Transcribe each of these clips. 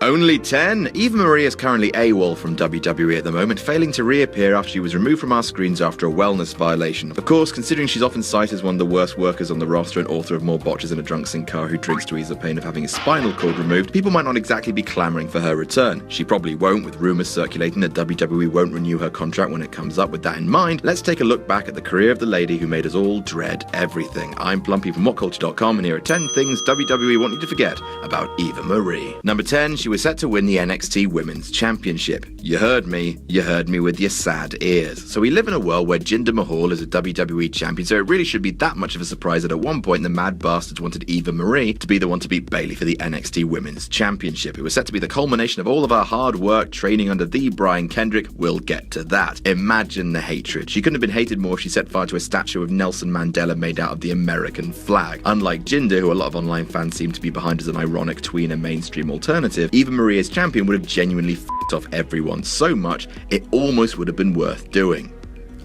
Only 10? Eva Marie is currently AWOL from WWE at the moment, failing to reappear after she was removed from our screens after a wellness violation. Of course, considering she's often cited as one of the worst workers on the roster and author of more botches than a drunk Sin Cara who drinks to ease the pain of having his spinal cord removed, people might not exactly be clamouring for her return. She probably won't, with rumours circulating that WWE won't renew her contract when it comes up. With that in mind, let's take a look back at the career of the lady who made us all dread everything. I'm Plumpy from WhatCulture.com, and here are 10 things WWE want you to forget about Eva Marie. Number 10, she was set to win the NXT Women's Championship. You heard me with your sad ears. So we live in a world where Jinder Mahal is a WWE champion, so it really should be that much of a surprise that at one point the mad bastards wanted Eva Marie to be the one to beat Bayley for the NXT Women's Championship. It was set to be the culmination of all of our hard work training under the Brian Kendrick. We'll get to that. Imagine the hatred. She couldn't have been hated more if she set fire to a statue of Nelson Mandela made out of the American flag. Unlike Jinder, who a lot of online fans seem to be behind as an ironic tweener mainstream alternative, Eva Marie as champion would have genuinely f***ed off everyone so much it almost would have been worth doing.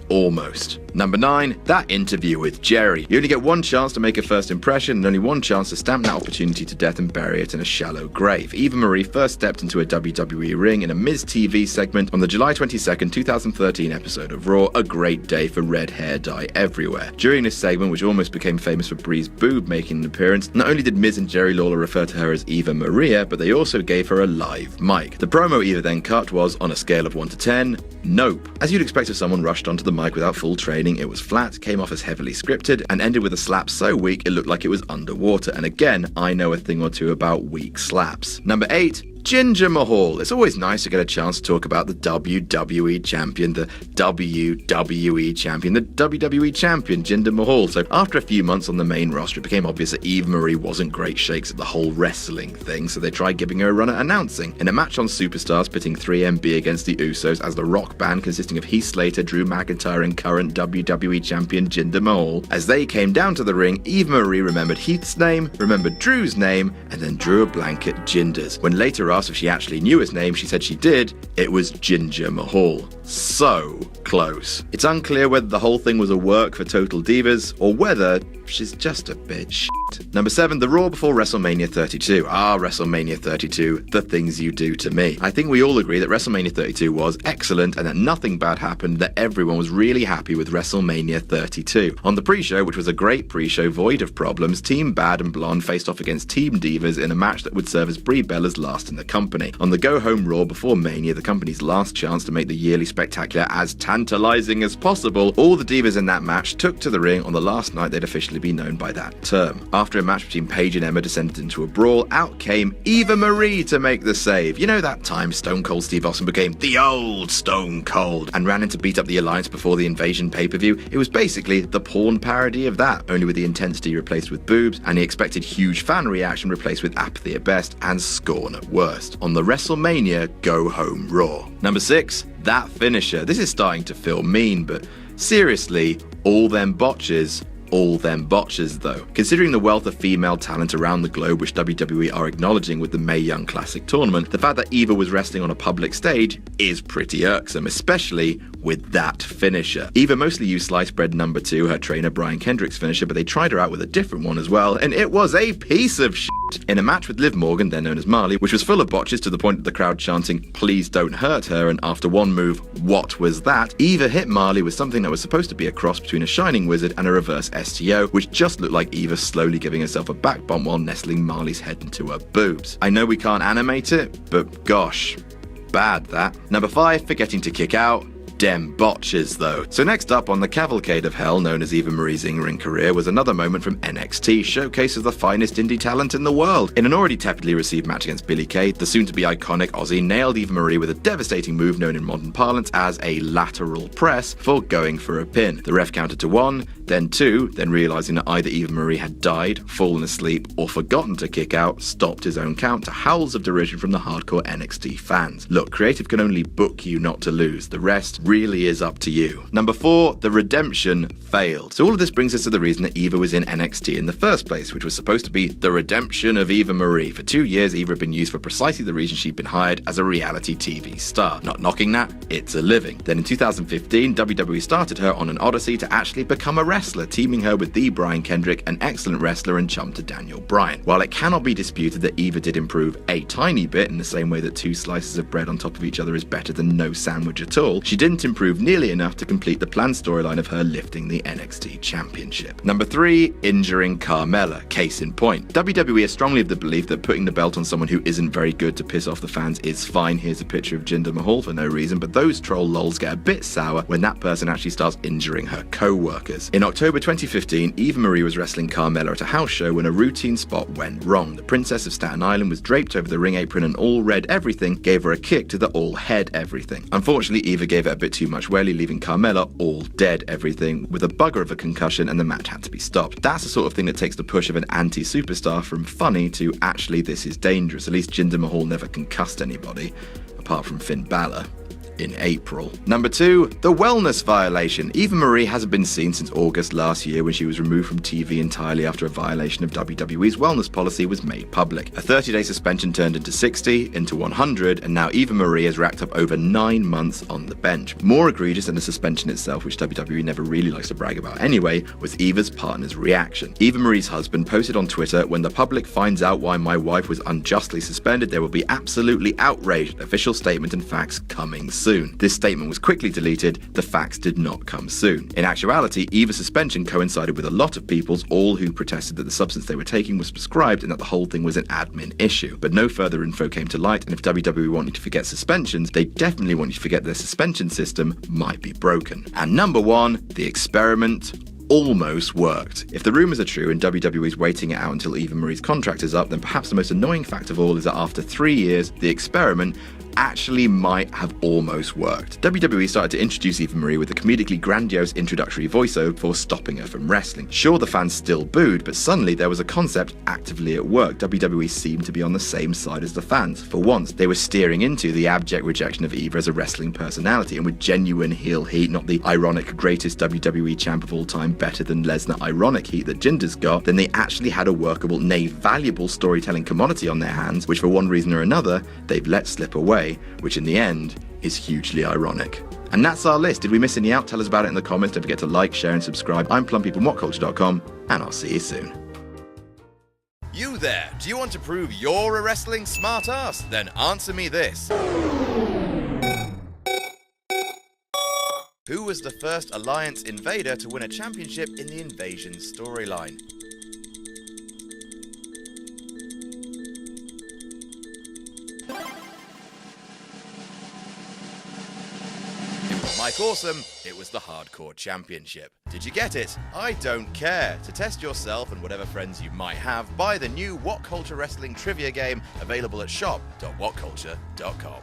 Almost. Number 9, that interview with Jerry. You only get one chance to make a first impression and only one chance to stamp that opportunity to death and bury it in a shallow grave. Eva Marie first stepped into a WWE ring in a Miz TV segment on the July 22nd, 2013 episode of Raw, a great day for red hair dye everywhere. During this segment, which almost became famous for Bree's boob making an appearance, not only did Miz and Jerry Lawler refer to her as Eva Maria, but they also gave her a live mic. The promo Eva then cut was, on a scale of 1 to 10, nope. As you'd expect if someone rushed onto the mic without full training, it was flat, came off as heavily scripted, and ended with a slap so weak it looked like it was underwater. And again, I know a thing or two about weak slaps. Number 8, Jinder Mahal. It's always nice to get a chance to talk about the WWE champion, the WWE champion, the WWE champion, Jinder Mahal. So after a few months on the main roster, it became obvious that Eva Marie wasn't great shakes at the whole wrestling thing, so they tried giving her a run at announcing. In a match on Superstars pitting 3MB against the Usos as the rock band consisting of Heath Slater, Drew McIntyre, and current WWE champion Jinder Mahal. As they came down to the ring, Eva Marie remembered Heath's name, remembered Drew's name, and then drew a blank at Jinder's. When later asked if she actually knew his name, she said she did. It was Jinder Mahal. So close. It's unclear whether the whole thing was a work for Total Divas or whether she's just a bit shit. Number 7, the Raw before WrestleMania 32. WrestleMania 32, the things you do to me. I think we all agree that WrestleMania 32 was excellent and that nothing bad happened, that everyone was really happy with WrestleMania 32. On the pre-show, which was a great pre-show void of problems, Team Bad and Blonde faced off against Team Divas in a match that would serve as Brie Bella's last in the company. On the go-home Raw before Mania, the company's last chance to make the yearly spectacular as tantalizing as possible, all the Divas in that match took to the ring on the last night they'd officially be known by that term. After a match between Paige and Emma descended into a brawl, out came Eva Marie to make the save. You know that time Stone Cold Steve Austin became the old Stone Cold and ran in to beat up the Alliance before the Invasion pay-per-view? It was basically the porn parody of that, only with the intensity replaced with boobs and the expected huge fan reaction replaced with apathy at best and scorn at worst. On the WrestleMania Go Home Raw. Number 6, that finisher. This is starting to feel mean, but seriously, all them botches though. Considering the wealth of female talent around the globe which WWE are acknowledging with the Mae Young Classic tournament, the fact that Eva was wrestling on a public stage is pretty irksome, especially with that finisher. Eva mostly used sliced bread number 2, her trainer Brian Kendrick's finisher, but they tried her out with a different one as well, and it was a piece of shit. In a match with Liv Morgan, then known as Marley, which was full of botches to the point of the crowd chanting, "Please don't hurt her," and after one move, "What was that?" Eva hit Marley with something that was supposed to be a cross between a Shining Wizard and a reverse STO, which just looked like Eva slowly giving herself a back bump while nestling Marley's head into her boobs. I know we can't animate it, but gosh, bad that. Number 5, forgetting to kick out. Dem botches though. So next up on the cavalcade of hell known as Eva Marie's in-ring career was another moment from NXT, showcase of the finest indie talent in the world. In an already tepidly received match against Billie Kay, the soon-to-be iconic Aussie nailed Eva Marie with a devastating move known in modern parlance as a lateral press for going for a pin. The ref counted to 1, then 2, then realizing that either Eva Marie had died, fallen asleep, or forgotten to kick out, stopped his own count to howls of derision from the hardcore NXT fans. Look, creative can only book you not to lose. The rest really is up to you. Number 4, the redemption failed. So all of this brings us to the reason that Eva was in NXT in the first place, which was supposed to be the redemption of Eva Marie. For 2 years, Eva had been used for precisely the reason she'd been hired as a reality TV star. Not knocking that, it's a living. Then in 2015, WWE started her on an odyssey to actually become a wrestler, teaming her with the Brian Kendrick, an excellent wrestler and chum to Daniel Bryan. While it cannot be disputed that Eva did improve a tiny bit, in the same way that 2 slices of bread on top of each other is better than no sandwich at all, she didn't improve nearly enough to complete the planned storyline of her lifting the NXT Championship. Number 3, injuring Carmella. Case in point. WWE is strongly of the belief that putting the belt on someone who isn't very good to piss off the fans is fine. Here's a picture of Jinder Mahal for no reason, but those troll lols get a bit sour when that person actually starts injuring her co-workers. In October 2015, Eva Marie was wrestling Carmella at a house show when a routine spot went wrong. The Princess of Staten Island was draped over the ring apron and all red everything gave her a kick to the all head everything. Unfortunately, Eva gave it a bit too much welly, leaving Carmella all dead everything with a bugger of a concussion, and the match had to be stopped. That's the sort of thing that takes the push of an anti-superstar from funny to actually this is dangerous. At least Jinder Mahal never concussed anybody, apart from Finn Balor. In April. Number 2, the wellness violation. Eva Marie hasn't been seen since August last year when she was removed from TV entirely after a violation of WWE's wellness policy was made public. A 30-day suspension turned into 60, into 100, and now Eva Marie has racked up over 9 months on the bench. More egregious than the suspension itself, which WWE never really likes to brag about anyway, was Eva's partner's reaction. Eva Marie's husband posted on Twitter, "When the public finds out why my wife was unjustly suspended, they will be absolutely outraged. Official statement and facts coming soon." This statement was quickly deleted. The facts did not come soon. In actuality, Eva's suspension coincided with a lot of people's, all who protested that the substance they were taking was prescribed and that the whole thing was an admin issue. But no further info came to light, and if WWE want you to forget suspensions, they definitely want you to forget their suspension system might be broken. And number 1, the experiment almost worked. If the rumours are true and WWE's waiting it out until Eva Marie's contract is up, then perhaps the most annoying fact of all is that after 3 years, the experiment actually might have almost worked. WWE started to introduce Eva Marie with a comedically grandiose introductory voiceover before stopping her from wrestling. Sure, the fans still booed, but suddenly there was a concept actively at work. WWE seemed to be on the same side as the fans. For once, they were steering into the abject rejection of Eva as a wrestling personality, and with genuine heel heat, not the ironic greatest WWE champ of all time, better than Lesnar ironic heat that Jinder's got, then they actually had a workable, nay valuable storytelling commodity on their hands, which for one reason or another, they've let slip away, which in the end is hugely ironic. And that's our list. Did we miss any out? Tell us about it in the comments. Don't forget to like, share and subscribe. I'm Plumpy from WhatCulture.com, and I'll see you soon. You there, do you want to prove you're a wrestling smartass? Then answer me this. Who was the first Alliance Invader to win a championship in the Invasion storyline? Mike Awesome, it was the Hardcore Championship. Did you get it? I don't care. To test yourself and whatever friends you might have, buy the new What Culture Wrestling trivia game available at shop.whatculture.com.